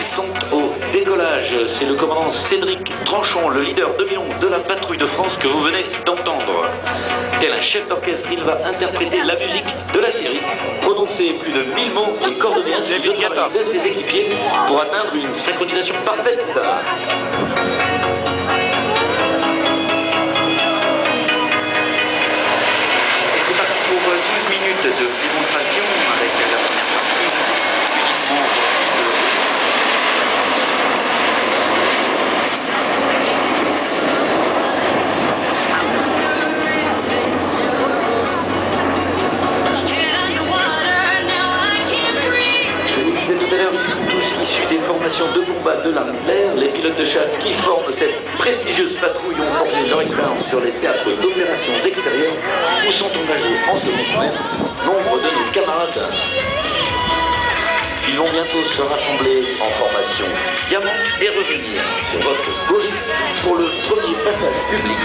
sont au décollage. C'est le commandant Cédric Tranchon, le leader 2011 de la patrouille de France que vous venez d'entendre. Tel un chef d'orchestre, il va interpréter la musique de la série, prononcer plus de 1000 mots et coordonner ainsi le travail de ses équipiers pour atteindre une synchronisation parfaite. C'est parti pour 12 minutes de démonstration avec la première partie. Issus des formations de combat de l'armée de l'air, les pilotes de chasse qui forment cette prestigieuse patrouille ont forgé leur expérience sur les théâtres d'opérations extérieures où sont engagés en ce moment nombre de nos camarades. Ils vont bientôt se rassembler en formation diamant et revenir sur votre gauche pour le premier passage public.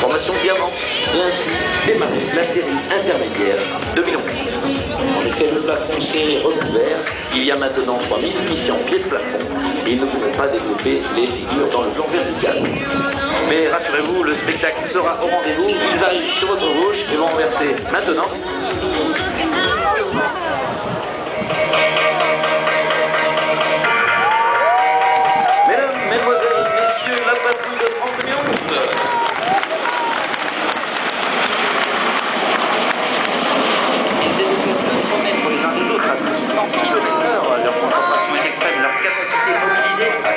Formation diamant et ainsi démarrer la série intermédiaire 2011. En effet, le plafond s'est recouvert il y a maintenant 3000 missions pied de plafond et ils ne pourront pas développer les figures dans le plan vertical. Mais rassurez-vous, le spectacle sera au rendez-vous. Ils arrivent sur votre gauche et vont verser maintenant. Mesdames, Mesdemoiselles, Messieurs, la patrouille de France 2011. Ils évoluent 2-3 mètres les uns des autres à 600 km/h. Leur concentration est extrême, leur capacité mobilisée à 100%.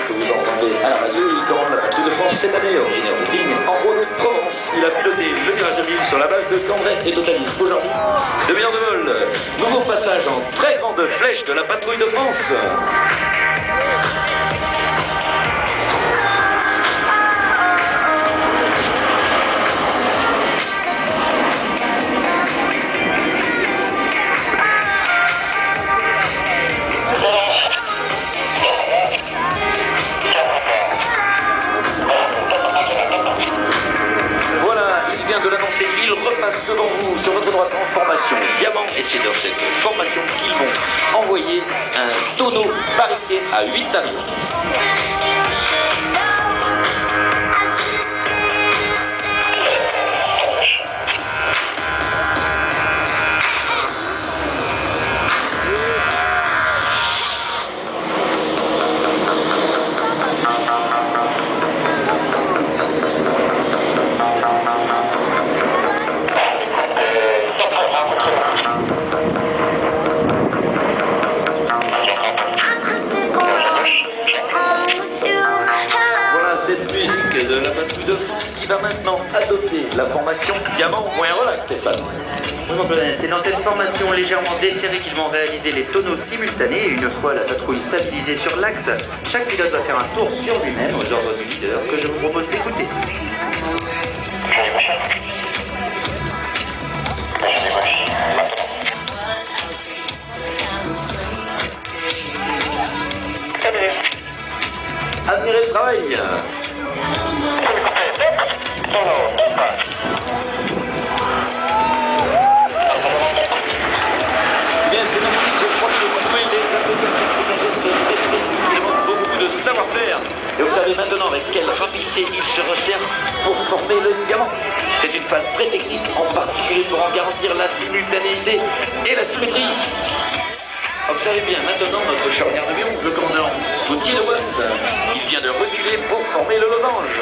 Que vous entendez à la radio, il commande la patrouille de France cette année, originaire de Vigne, en Haute-Provence. Il a piloté le virage de Ville sur la base de Cambrai et Totalis. Aujourd'hui, 2 heures de vol. Nouveau passage en très grande flèche de la patrouille de France. Il repasse devant vous sur votre droite en formation diamant et c'est dans cette formation qu'ils vont envoyer un tonneau barriqué à 8 avions. De la patrouille de France qui va maintenant adopter la formation diamant moins relax, Stéphane. C'est dans cette formation légèrement desserrée qu'ils vont réaliser les tonneaux simultanés. Et une fois la patrouille stabilisée sur l'axe, chaque pilote va faire un tour sur lui-même aux ordres du leader que je vous propose d'écouter. Admirez le travail. Bien, c'est magnifique, je crois que vous pouvez les applaudir, c'est un geste très précis qui demande beaucoup de savoir-faire. Et vous savez maintenant avec quelle rapidité il se resserre pour former le diamant. C'est une phase très technique, en particulier pour en garantir la simultanéité et la symétrie. Observez bien maintenant notre charnière d'avion, le commandant Gauthier de Watt. Il vient de reculer pour former le losange.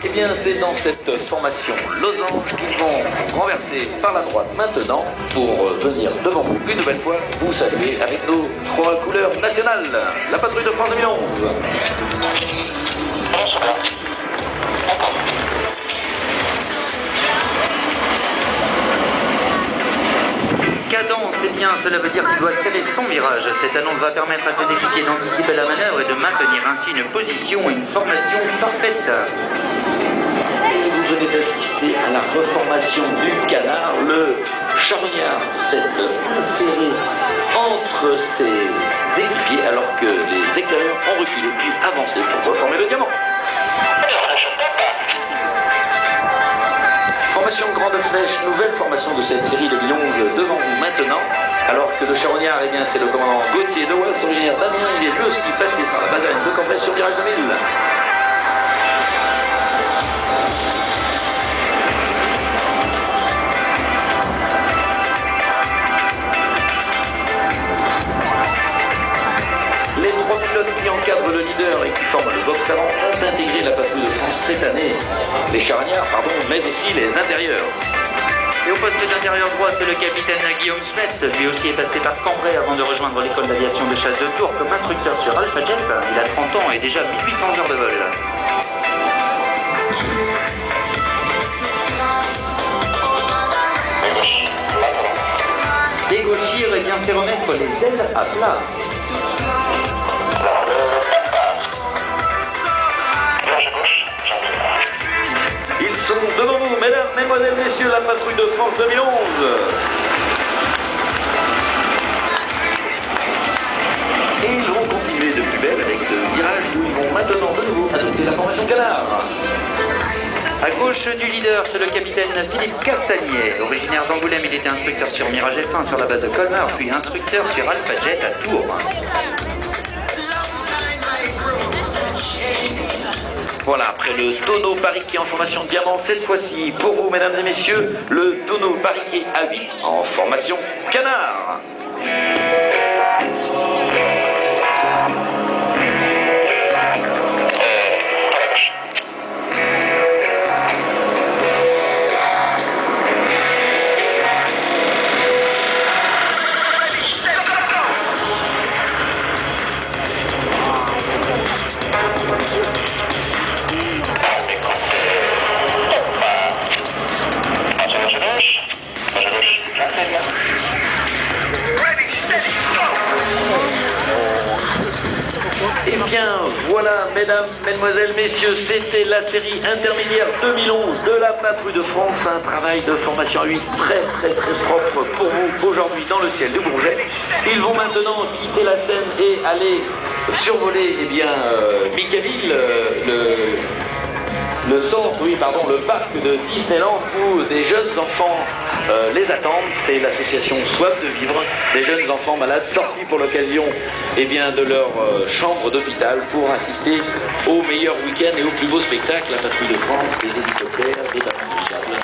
Eh bien, c'est dans cette formation losange qu'ils vont renverser par la droite maintenant pour venir devant vous une nouvelle fois vous saluer avec nos 3 couleurs nationales. La patrouille de France 2011. Cadence, eh bien, cela veut dire qu'il doit tirer son virage. Cette annonce va permettre à ses équipiers d'anticiper la manœuvre et de maintenir ainsi une position et une formation parfaite. Et vous venez d'assister à la reformation du canard. Le charognard s'est inséré entre ses équipiers alors que les extérieurs ont reculé puis avancé pour reformer le diamant. Formation Grande Flèche, nouvelle formation de cette série 2011 devant vous maintenant. Alors que le charognard, eh bien, c'est le commandant Gauthier de Wass, originaire d'Amiens. Il est lui aussi passé par la base de Campbell sur Virage 2000. Les trois pilotes qui encadrent le leader et qui forment le box avant ont intégré la patrouille de France cette année. Les charognards, mais aussi les intérieurs. Et au poste d'intérieur droit, c'est le capitaine Guillaume Smets. Lui aussi est passé par Cambrai avant de rejoindre l'école d'aviation de chasse de Tours comme instructeur sur Alpha Jet. Il a 30 ans et déjà 1800 heures de vol. Dégauchir, eh bien, c'est remettre les ailes à plat. Ils sont devant vous, mesdames, mesdemoiselles, messieurs, la patrouille de France 2011. Et ils vont continuer de plus belle avec ce virage où ils vont maintenant de nouveau adopter la formation canard. À gauche du leader, c'est le capitaine Philippe Castagnier. Originaire d'Angoulême, il était instructeur sur Mirage F1 sur la base de Colmar, puis instructeur sur Alpha Jet à Tours. Voilà, après le tonneau pariqué en formation diamant, cette fois-ci, pour vous, mesdames et messieurs, le tonneau pariqué A8 en formation canard. Et bien voilà, mesdames, mesdemoiselles, messieurs, c'était la série intermédiaire 2011 de la patrouille de France. Un travail de formation à 8 très propre pour vous aujourd'hui dans le ciel du Bourget. Ils vont maintenant quitter la scène et aller survoler Micaville, le parc de Disneyland où des jeunes enfants les attendent. C'est l'association Soif de Vivre, des jeunes enfants malades sortis pour l'occasion de leur chambre d'hôpital pour assister au meilleur week-end et au plus beau spectacle, la patrouille de France, des hélicoptères, des ballons de sable.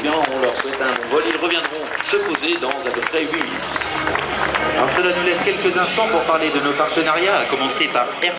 On leur souhaite un bon vol. Ils reviendront se poser dans à peu près 8 minutes. Alors cela nous laisse quelques instants pour parler de nos partenariats, à commencer par